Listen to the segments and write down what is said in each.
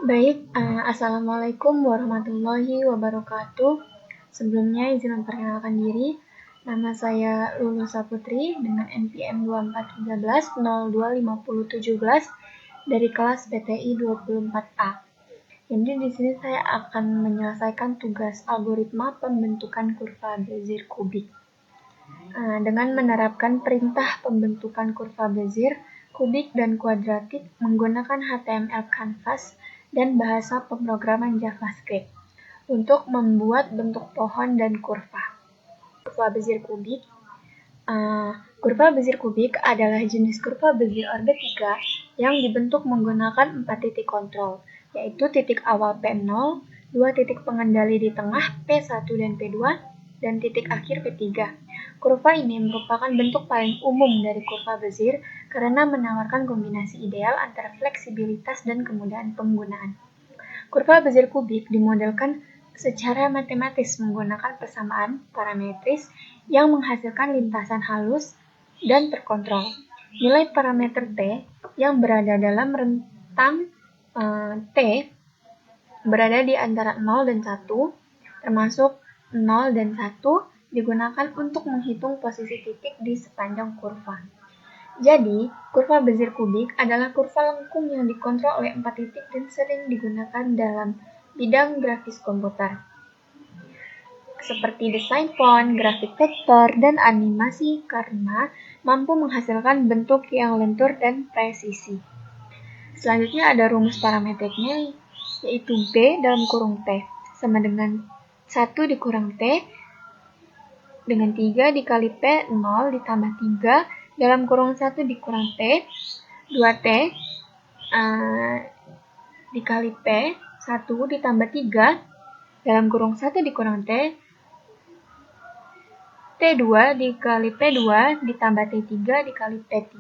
Assalamualaikum warahmatullahi wabarakatuh. Sebelumnya izin memperkenalkan diri. Nama saya Lulu Saputri dengan NPM 2413025017 dari kelas PTI 24A. Jadi di sini saya akan menyelesaikan tugas algoritma pembentukan kurva Bezier kubik. Dengan menerapkan perintah pembentukan kurva Bezier kubik dan kuadratik menggunakan HTML Canvas dan bahasa pemrograman JavaScript untuk membuat bentuk pohon dan kurva. Kurva Bezier kubik. Kurva Bezier kubik adalah jenis kurva Bezier orbit 3 yang dibentuk menggunakan 4 titik kontrol, yaitu titik awal P0, 2 titik pengendali di tengah P1 dan P2, dan titik akhir P3. Kurva ini merupakan bentuk paling umum dari kurva Bezier karena menawarkan kombinasi ideal antara fleksibilitas dan kemudahan penggunaan. Kurva Bezier kubik dimodelkan secara matematis menggunakan persamaan parametris yang menghasilkan lintasan halus dan terkontrol. Nilai parameter T yang berada dalam rentang T berada di antara 0 dan 1, termasuk 0 dan 1 digunakan untuk menghitung posisi titik di sepanjang kurva. Jadi, kurva Bezier kubik adalah kurva lengkung yang dikontrol oleh 4 titik dan sering digunakan dalam bidang grafis komputer, seperti desain font, grafik vektor, dan animasi karena mampu menghasilkan bentuk yang lentur dan presisi. Selanjutnya ada rumus parametriknya, yaitu B dalam kurung T sama dengan 1 dikurang T dengan 3 dikali P 0 ditambah 3 dalam kurung 1 dikurang T 2T dikali P 1 ditambah 3 dalam kurung 1 dikurang T T2 dikali P2 ditambah T3 dikali P3.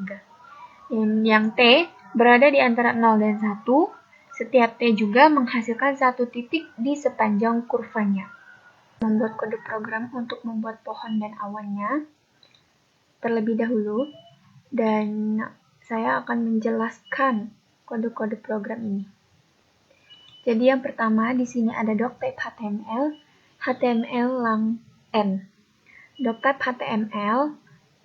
Yang T berada di antara 0 dan 1, setiap T juga menghasilkan satu titik di sepanjang kurvanya. Membuat kode program untuk membuat pohon dan awannya terlebih dahulu, dan saya akan menjelaskan kode-kode program ini. Jadi yang pertama di sini ada doctype HTML, HTML lang n. Doctype HTML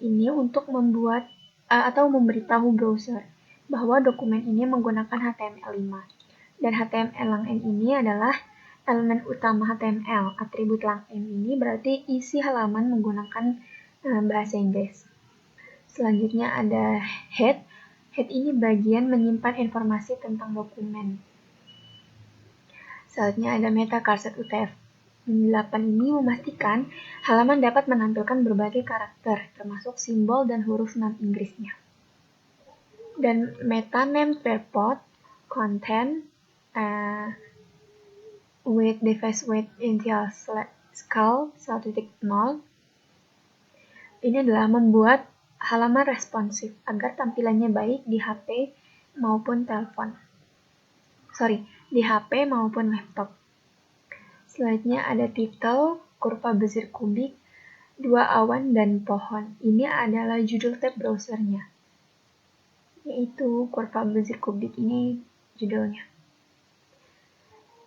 ini untuk membuat atau memberitahu browser bahwa dokumen ini menggunakan HTML5. Dan HTML lang n ini adalah elemen utama HTML. Atribut lang n ini berarti isi halaman menggunakan bahasa Inggris. Selanjutnya ada head. Head ini bagian menyimpan informasi tentang dokumen. Selanjutnya ada meta cursor UTF-8 ini memastikan halaman dapat menampilkan berbagai karakter, termasuk simbol dan huruf non-Inggrisnya. Dan meta name purport content with device weight initial scale 1.0 ini adalah membuat halaman responsif agar tampilannya baik di HP maupun di HP maupun laptop. Selanjutnya ada title kurva Bezier kubik 2 awan dan pohon. Ini adalah judul tab browsernya, yaitu kurva Bezier kubik ini judulnya.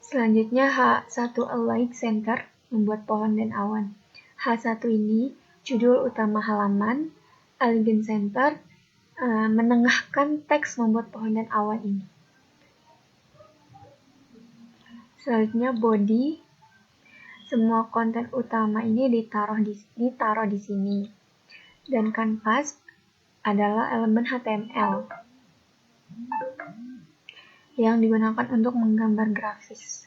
Selanjutnya H1 Align Center membuat pohon dan awan. H1 ini judul utama halaman, Align Center menengahkan teks membuat pohon dan awan ini. Selanjutnya body, semua konten utama ini ditaruh di sini. Dan canvas adalah elemen HTML yang digunakan untuk menggambar grafis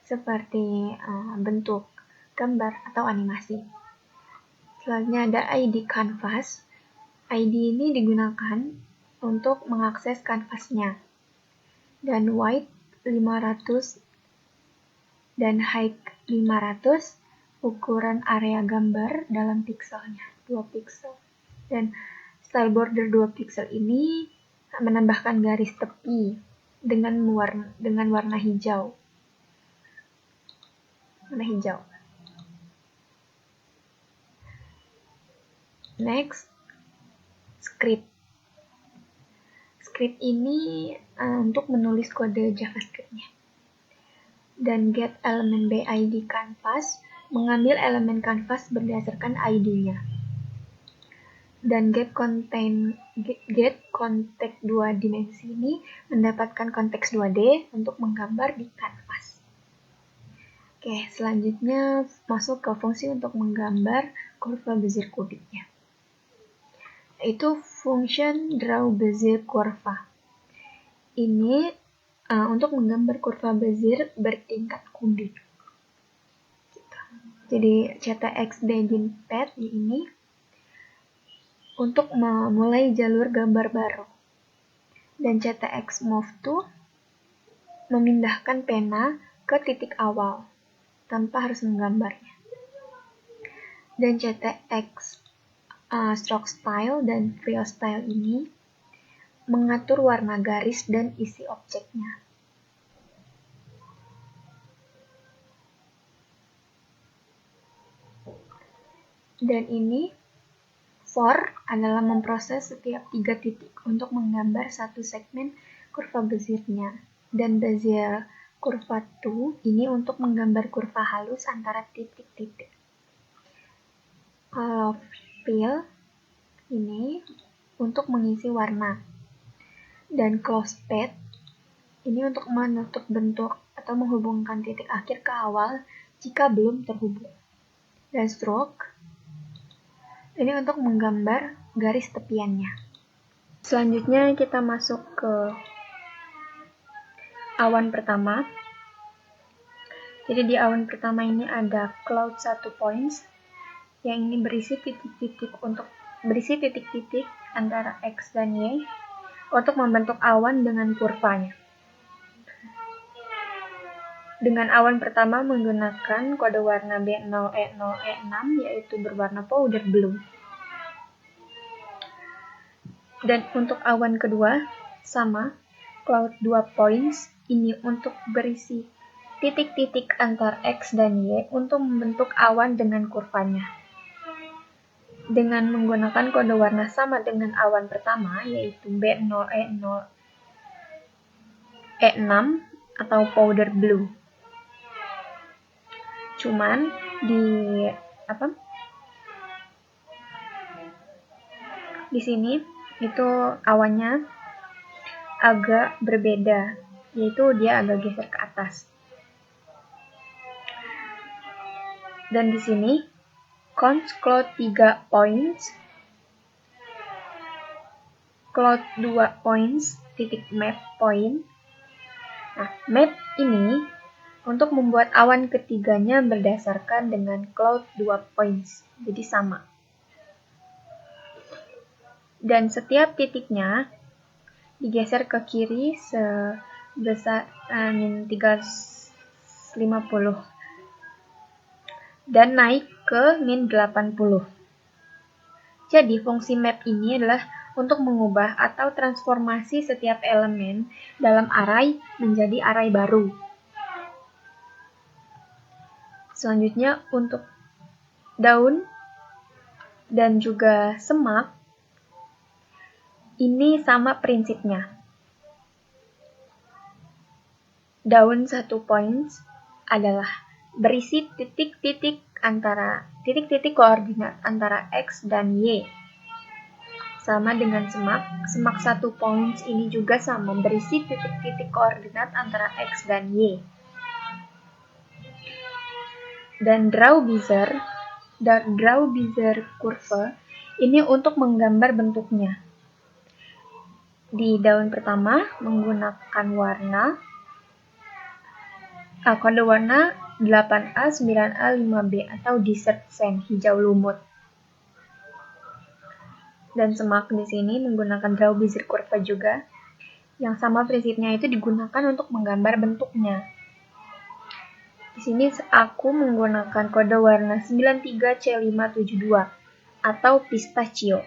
seperti bentuk gambar atau animasi. Selanjutnya ada ID canvas. ID ini digunakan untuk mengakses kanvasnya. Dan width 500 dan height 500, ukuran area gambar dalam pixelnya 2 pixel. Dan style border 2 pixel ini menambahkan garis tepi dengan warna hijau. Next, script. script ini untuk menulis kode JavaScript-nya. Dan get elemen BID canvas mengambil elemen canvas berdasarkan ID-nya. Dan get context 2 dimensi ini mendapatkan konteks 2D untuk menggambar di kanvas. Oke, selanjutnya masuk ke fungsi untuk menggambar kurva Bezier kubiknya. Itu function draw Bezier curva. Ini untuk menggambar kurva Bezier bertingkat kubik. Jadi CTX begin path ini untuk memulai jalur gambar baru. Dan CTX move to memindahkan pena ke titik awal tanpa harus menggambarnya. Dan CTX stroke style dan fill style ini mengatur warna garis dan isi objeknya. Dan ini for adalah memproses setiap 3 titik untuk menggambar satu segmen kurva Beziernya. Dan Bezier kurva 2 ini untuk menggambar kurva halus antara titik-titik. Kalau fill ini untuk mengisi warna. Dan close path ini untuk menutup bentuk atau menghubungkan titik akhir ke awal jika belum terhubung. Dan stroke ini untuk menggambar garis tepiannya. Selanjutnya kita masuk ke awan pertama. Jadi di awan pertama ini ada cloud 1 points yang ini berisi titik-titik antara X dan Y untuk membentuk awan dengan kurvanya. Dengan awan pertama menggunakan kode warna B0, E0, E6 yaitu berwarna powder blue. Dan untuk awan kedua sama, cloud 2 points ini untuk berisi titik-titik antar X dan Y untuk membentuk awan dengan kurvanya. Dengan menggunakan kode warna sama dengan awan pertama yaitu B0, E0, E6 atau powder blue. Cuman di sini itu awannya agak berbeda, yaitu dia agak geser ke atas. Dan di sini cons cloud 3 points, cloud 2 points, titik map point. Nah, map ini untuk membuat awan ketiganya berdasarkan dengan cloud 2 points, jadi sama. Dan setiap titiknya digeser ke kiri sebesar min 350 dan naik ke min 80. Jadi fungsi map ini adalah untuk mengubah atau transformasi setiap elemen dalam array menjadi array baru. Selanjutnya untuk daun dan juga semak, ini sama prinsipnya. Daun 1 points adalah berisi titik-titik koordinat antara X dan Y. Sama dengan semak 1 points ini juga sama berisi titik-titik koordinat antara X dan Y. Dan draw Bezier curve ini untuk menggambar bentuknya. Di daun pertama menggunakan kode warna 8A, 9A, 5B atau desert sand, hijau lumut. Dan semak di sini menggunakan draw Bezier curve juga, yang sama prinsipnya itu digunakan untuk menggambar bentuknya. Di sini aku menggunakan kode warna 93C572 atau pistachio.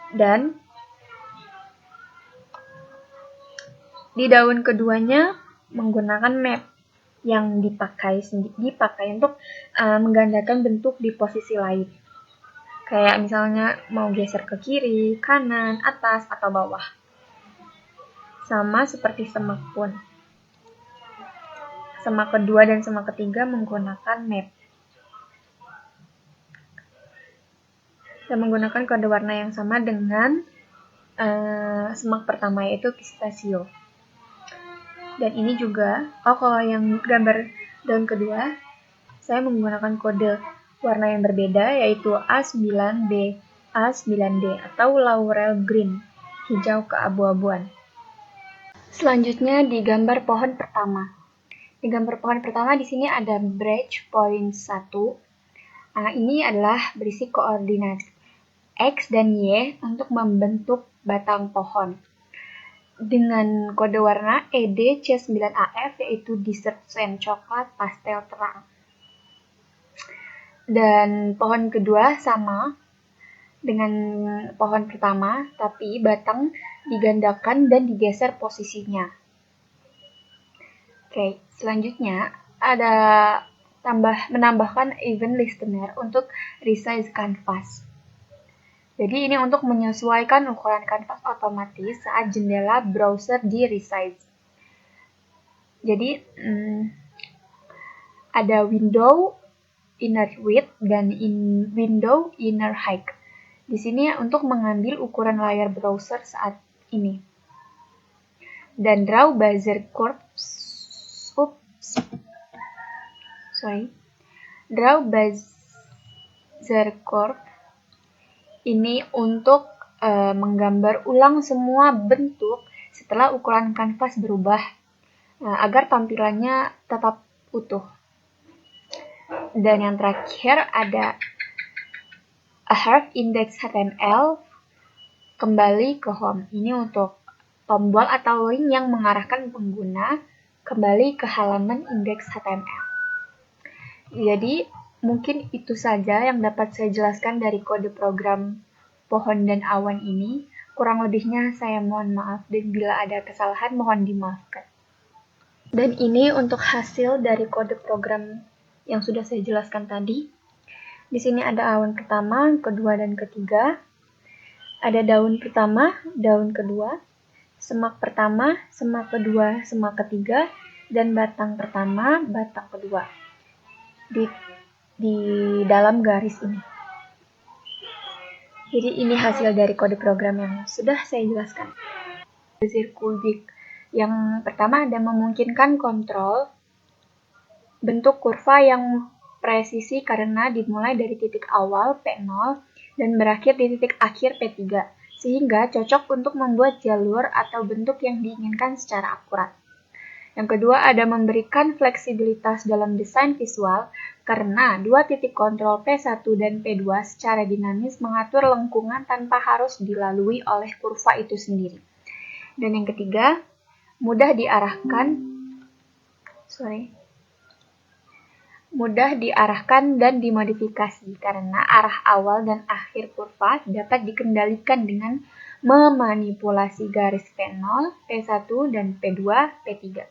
Dan di daun keduanya menggunakan map yang dipakai untuk menggandakan bentuk di posisi lain. Kayak misalnya mau geser ke kiri, kanan, atas, atau bawah. Sama seperti semak pun. Semak kedua dan semak ketiga menggunakan map. Dan menggunakan kode warna yang sama dengan semak pertama, yaitu pistachio. Dan ini juga, kalau yang gambar daun kedua, saya menggunakan kode warna yang berbeda, yaitu A9B, A9D, atau laurel green, hijau keabu-abuan. Selanjutnya di gambar pohon pertama. Di gambar pohon pertama di sini ada branch point 1. Ini adalah berisi koordinat X dan Y untuk membentuk batang pohon. Dengan kode warna EDC9AF, yaitu dessert and coklat pastel terang. Dan pohon kedua sama dengan pohon pertama, tapi batang digandakan dan digeser posisinya. Oke, selanjutnya ada menambahkan event listener untuk resize canvas. Jadi ini untuk menyesuaikan ukuran kanvas otomatis saat jendela browser di resize. Jadi ada window inner width dan window inner height. Di sini untuk mengambil ukuran layar browser saat ini. Dan draw bezier curves. Draw bezier curve ini untuk menggambar ulang semua bentuk setelah ukuran kanvas berubah agar tampilannya tetap utuh. Dan yang terakhir ada a half index HTML kembali ke home. Ini untuk tombol atau link yang mengarahkan pengguna kembali ke halaman indeks HTML. Jadi mungkin itu saja yang dapat saya jelaskan dari kode program pohon dan awan ini. Kurang lebihnya saya mohon maaf, dan bila ada kesalahan mohon dimaafkan. Dan ini untuk hasil dari kode program yang sudah saya jelaskan tadi. Di sini ada awan pertama, kedua, dan ketiga. Ada daun pertama, daun kedua, semak pertama, semak kedua, semak ketiga, dan batang pertama, batang kedua. Di dalam garis ini. Jadi ini hasil dari kode program yang sudah saya jelaskan. Bezier kubik yang pertama ada memungkinkan kontrol bentuk kurva yang presisi karena dimulai dari titik awal P0 dan berakhir di titik akhir P3, sehingga cocok untuk membuat jalur atau bentuk yang diinginkan secara akurat. Yang kedua ada memberikan fleksibilitas dalam desain visual karena dua titik kontrol P1 dan P2 secara dinamis mengatur lengkungan tanpa harus dilalui oleh kurva itu sendiri. Dan yang ketiga, mudah diarahkan dan dimodifikasi karena arah awal dan akhir kurva dapat dikendalikan dengan memanipulasi garis P0, P1, dan P2, P3.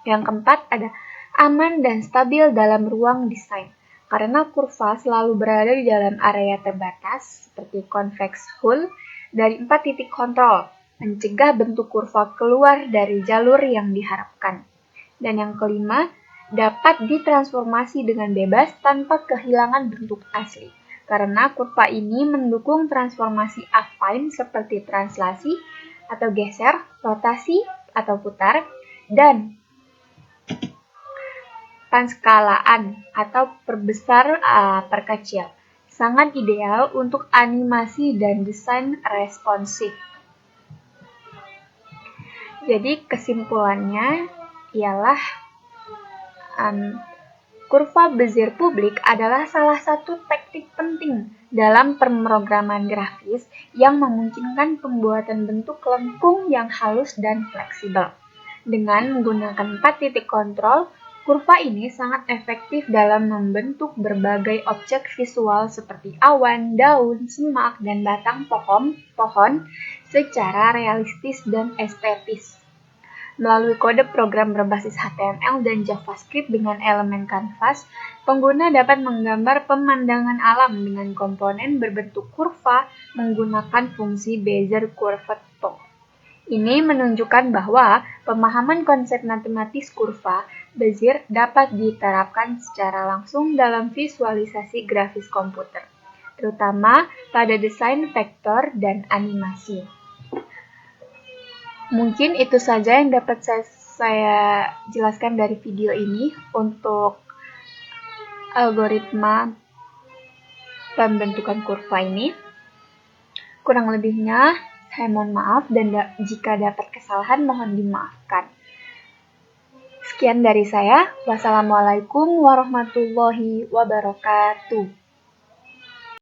Yang keempat ada aman dan stabil dalam ruang desain, karena kurva selalu berada di dalam area terbatas seperti convex hull dari 4 titik kontrol, mencegah bentuk kurva keluar dari jalur yang diharapkan. Dan yang kelima, dapat ditransformasi dengan bebas tanpa kehilangan bentuk asli, karena kurva ini mendukung transformasi affine seperti translasi atau geser, rotasi atau putar, dan panskalaan atau perbesar perkecil. Sangat ideal untuk animasi dan desain responsif. Jadi kesimpulannya ialah kurva Bezier publik adalah salah satu teknik penting dalam pemrograman grafis yang memungkinkan pembuatan bentuk lengkung yang halus dan fleksibel. Dengan menggunakan 4 titik kontrol, kurva ini sangat efektif dalam membentuk berbagai objek visual seperti awan, daun, semak, dan batang pohon secara realistis dan estetis. Melalui kode program berbasis HTML dan JavaScript dengan elemen kanvas, pengguna dapat menggambar pemandangan alam dengan komponen berbentuk kurva menggunakan fungsi Bezier Curve Tool. Ini menunjukkan bahwa pemahaman konsep matematis kurva Bezier dapat diterapkan secara langsung dalam visualisasi grafis komputer, terutama pada desain vektor dan animasi. Mungkin itu saja yang dapat saya jelaskan dari video ini untuk algoritma pembentukan kurva ini. Kurang lebihnya, saya mohon maaf dan jika dapat kesalahan mohon dimaafkan. Sekian dari saya. Wassalamualaikum warahmatullahi wabarakatuh.